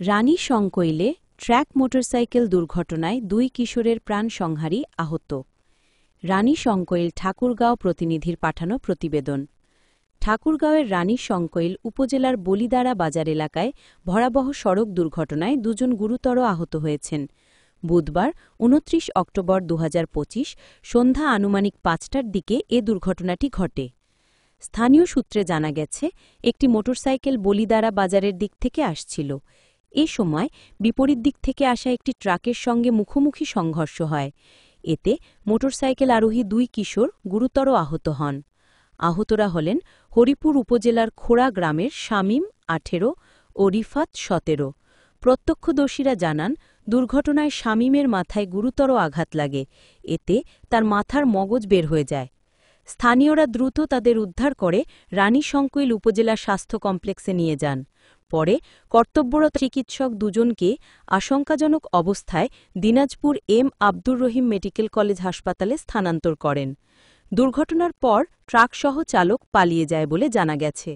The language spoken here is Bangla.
রানী সংকৈলে ট্র্যাক মোটরসাইকেল দুর্ঘটনায় ২ কিশোরের প্রাণসংহারী আহত। রানী সংকৈল ঠাকুরগাঁও প্রতিনিধির পাঠানো প্রতিবেদন। ঠাকুরগাঁওয়ের রানী সংকৈল উপজেলার বলিদারা বাজার এলাকায় ভয়াবহ সড়ক দুর্ঘটনায় ২ জন গুরুতর আহত হয়েছেন। বুধবার ২৯ অক্টোবর ২০২৫ সন্ধ্যা আনুমানিক ৫টার দিকে এ দুর্ঘটনাটি ঘটে। স্থানীয় সূত্রে জানা গেছে, একটি মোটরসাইকেল বলিদারা বাজারের দিক থেকে আসছিল। এ সময় বিপরীত দিক থেকে আসা একটি ট্রাকের সঙ্গে মুখোমুখি সংঘর্ষ হয়। এতে মোটরসাইকেল আরোহী ২ কিশোর গুরুতর আহত হন। আহতরা হলেন হরিপুর উপজেলার খোড়া গ্রামের শামীম ১৮ ও রিফাত ১৭। প্রত্যক্ষদর্শীরা জানান, দুর্ঘটনায় শামীমের মাথায় গুরুতর আঘাত লাগে। এতে তার মাথার মগজ বের হয়ে যায়। স্থানীয়রা দ্রুত তাদের উদ্ধার করে রানী সংকৈল উপজেলা স্বাস্থ্য কমপ্লেক্সে নিয়ে যান। পরে কর্তব্যরত চিকিৎসক দুজনকে আশঙ্কাজনক অবস্থায় Dinajpur M Abdur Rahim medical college হাসপাতালে স্থানান্তর করেন। দুর্ঘটনার পর ট্রাকসহ চালক পালিয়ে যায় বলে জানা গেছে।